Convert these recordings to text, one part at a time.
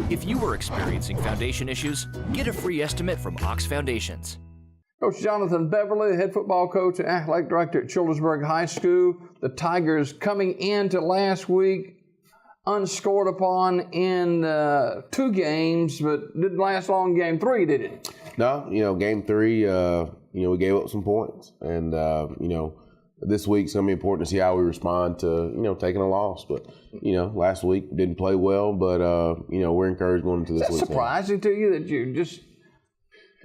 If you are experiencing foundation issues, get a free estimate from Ox Foundations. Coach Jonathan Beverly, the head football coach and athletic director at Childersburg High School. The Tigers coming into last week unscored upon in 2 games, but didn't last long in game 3, did it? No, game 3, we gave up some points. And, this week's going to be important to see how we respond to, taking a loss. But, last week didn't play well, but, we're encouraged going into this week. Is that surprising to you that you just...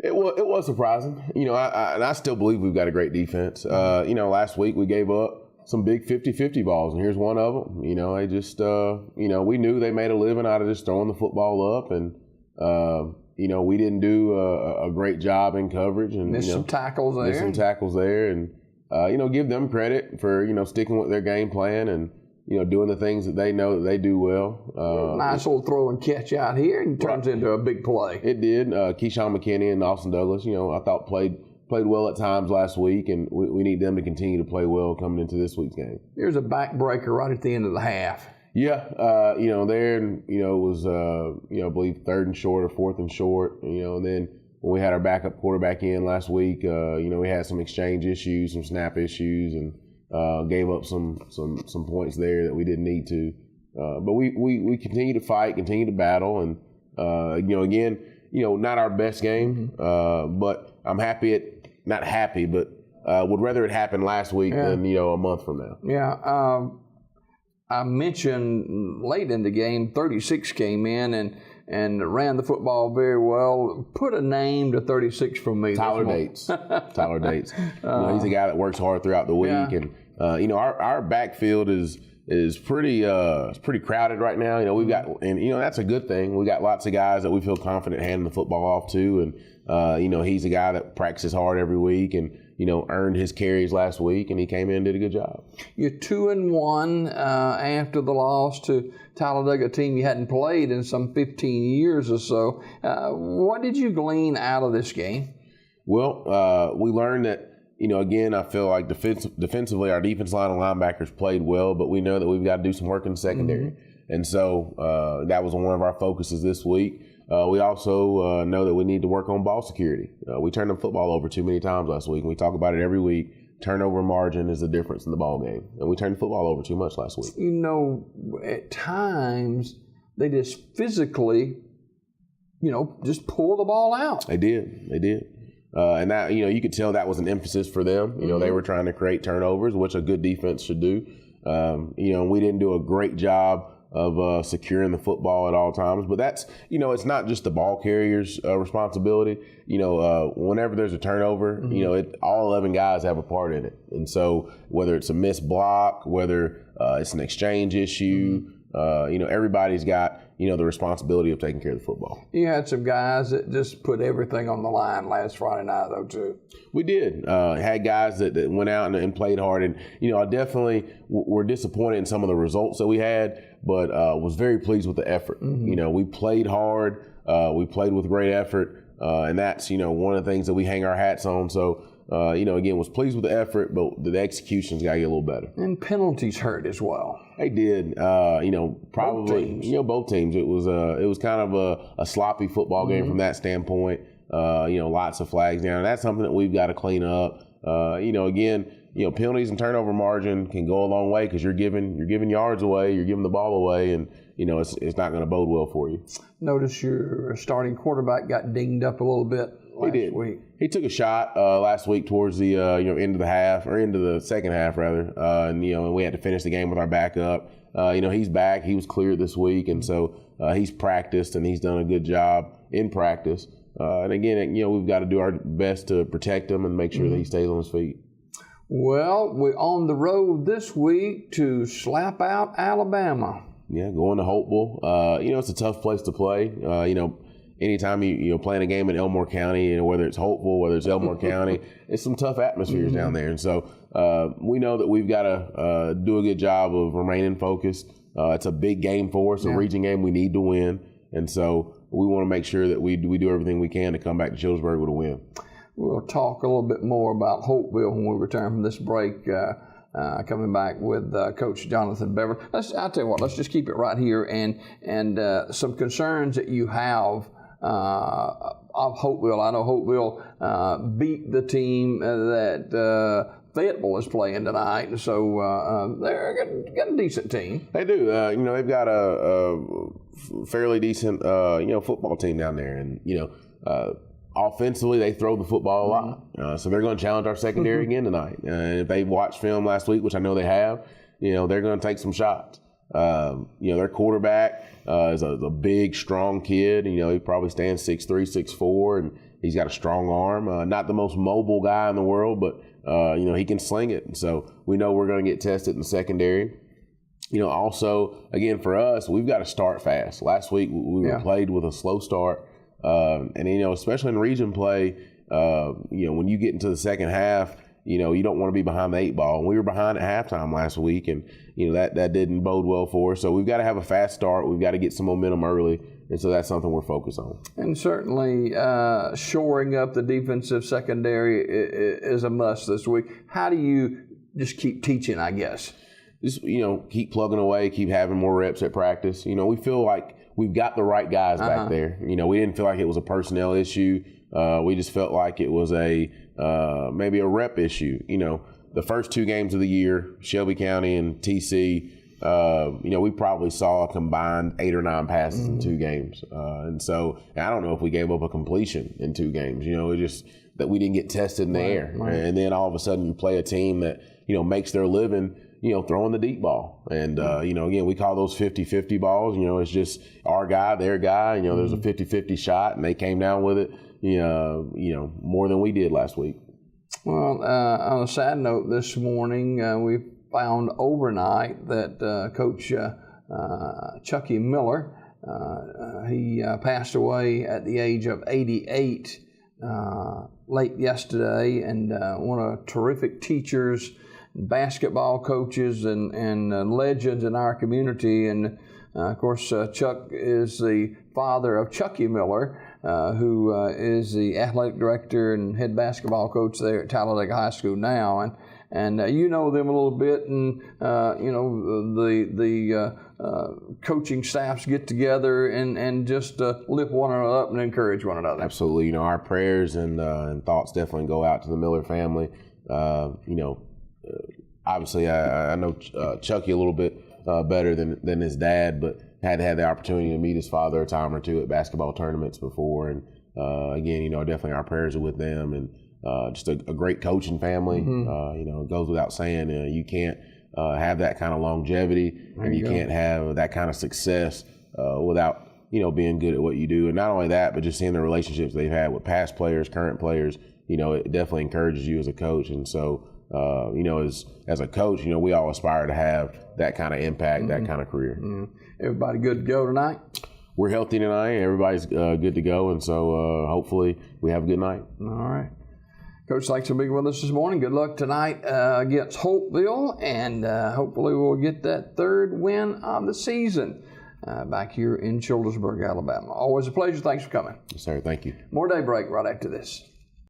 It was surprising. I still believe we've got a great defense. Last week we gave up some big 50-50 balls, and here's one of them. They just, we knew they made a living out of just throwing the football up, and, we didn't do a great job in coverage. And missed some tackles there. And, give them credit for, sticking with their game plan and, doing the things that they know that they do well. Nice little throw and catch out here, and turns into a big play. It did. Keyshawn McKinney and Austin Douglas, I thought played well at times last week, and we need them to continue to play well coming into this week's game. Here's a backbreaker right at the end of the half. Yeah, there, and, it was, I believe 3rd and short or 4th and short, and then when we had our backup quarterback in last week, we had some exchange issues, some snap issues, and gave up some points there that we didn't need to. But we continue to fight, continue to battle, and, again, not our best game, but I'm not happy, but would rather it happen last week than, a month from now. Yeah. I mentioned late in the game, 36 came in and ran the football very well. Put a name to 36 from me. Tyler Dates. Tyler Dates. He's a guy that works hard throughout the week, and our backfield is pretty crowded right now. We've got, and that's a good thing. We got lots of guys that we feel confident handing the football off to, and he's a guy that practices hard every week and earned his carries last week, and he came in and did a good job. You're 2-1 after the loss to Talladega, a team you hadn't played in some 15 years or so. What did you glean out of this game? Well, we learned that, again, I feel like defensively our defense line and linebackers played well, but we know that we've got to do some work in the secondary. And so that was one of our focuses this week. We also know that we need to work on ball security. We turned the football over too many times last week, and we talk about it every week. Turnover margin is the difference in the ball game, and we turned the football over too much last week. At times they just physically, just pull the ball out. They did. And that, you could tell that was an emphasis for them. They were trying to create turnovers, which a good defense should do. We didn't do a great job of securing the football at all times. But that's, it's not just the ball carrier's responsibility. Whenever there's a turnover, all 11 guys have a part in it. And so whether it's a missed block, whether it's an exchange issue, everybody's got, the responsibility of taking care of the football. You had some guys that just put everything on the line last Friday night, though, too. We did. Had guys that went out and played hard. And, I definitely were disappointed in some of the results that we had, but was very pleased with the effort. We played hard. We played with great effort. And that's, one of the things that we hang our hats on. So, again, was pleased with the effort, but the execution's got to get a little better. And penalties hurt as well. They did. Probably, both teams. It was kind of a sloppy football game from that standpoint. Lots of flags down. That's something that we've got to clean up. Again, penalties and turnover margin can go a long way because you're giving yards away, you're giving the ball away, and it's not going to bode well for you. Notice your starting quarterback got dinged up a little bit last week. He took a shot last week towards the end of the half, or into the second half rather, and we had to finish the game with our backup. He's back. He was cleared this week, and so he's practiced and he's done a good job in practice. And again, we've got to do our best to protect him and make sure that he stays on his feet. Well, we're on the road this week to slap out Alabama. Yeah, going to Hopeville. It's a tough place to play. Anytime you're playing a game in Elmore County, whether it's Hopeville, whether it's Elmore County, it's some tough atmospheres down there. And so we know that we've got to do a good job of remaining focused. It's a big game for us, a region game we need to win. And so we want to make sure that we do everything we can to come back to Childersburg with a win. We'll talk a little bit more about Hopeville when we return from this break. coming back with Coach Jonathan Beverly. I'll tell you what, let's just keep it right here and some concerns that you have of Hopeville. I know Hopeville beat the team that Fayetteville is playing tonight, and so they're got a decent team. They do. They've got a fairly decent football team down there, and offensively they throw the football a lot. So they're going to challenge our secondary again tonight. If they watched film last week, which I know they have, they're going to take some shots. Their quarterback is a big, strong kid. He probably stands 6'3", 6'4", and he's got a strong arm. Not the most mobile guy in the world, but he can sling it. And so we know we're going to get tested in the secondary. Also, again, for us, we've got to start fast. Last week we were played with a slow start. Especially in region play, when you get into the second half, you don't want to be behind the 8 ball. And we were behind at halftime last week, and that didn't bode well for us. So we've got to have a fast start. We've got to get some momentum early, and so that's something we're focused on. And certainly shoring up the defensive secondary is a must this week. How do you just keep teaching, I guess? Just keep plugging away, keep having more reps at practice. We feel like we've got the right guys back there. We didn't feel like it was a personnel issue. We just felt like it was maybe a rep issue. The first 2 games of the year, Shelby County and TC, we probably saw a combined 8 or 9 passes in 2 games. And so I don't know if we gave up a completion in 2 games. It just that we didn't get tested in the air. Right. And then all of a sudden you play a team that, makes their living throwing the deep ball. And, again, we call those 50-50 balls. It's just our guy, their guy. There's a 50-50 shot, and they came down with it, more than we did last week. Well, on a sad note, this morning we found overnight that Coach Chucky Miller, he passed away at the age of 88 late yesterday, and one of terrific teachers, basketball coaches, and legends in our community. And of course, Chuck is the father of Chucky Miller, who is the athletic director and head basketball coach there at Talladega High School now. And you know them a little bit, and the coaching staffs get together and just lift one another up and encourage one another. Absolutely. Our prayers and thoughts definitely go out to the Miller family. Obviously, I know Chucky a little bit better than his dad, but had the opportunity to meet his father a time or 2 at basketball tournaments before. And again, definitely our prayers are with them, and just a great coaching family. It goes without saying, you can't have that kind of longevity, and you can't have that kind of success without being good at what you do. And not only that, but just seeing the relationships they've had with past players, current players. It definitely encourages you as a coach. And so, as a coach, we all aspire to have that kind of impact, that kind of career. Everybody good to go tonight? We're healthy tonight. Everybody's good to go, and so hopefully we have a good night. All right. Coach, thanks for being with us this morning. Good luck tonight against Hopeville, and hopefully we'll get that 3rd win of the season back here in Childersburg, Alabama. Always a pleasure. Thanks for coming. Yes, sir. Thank you. More Daybreak right after this.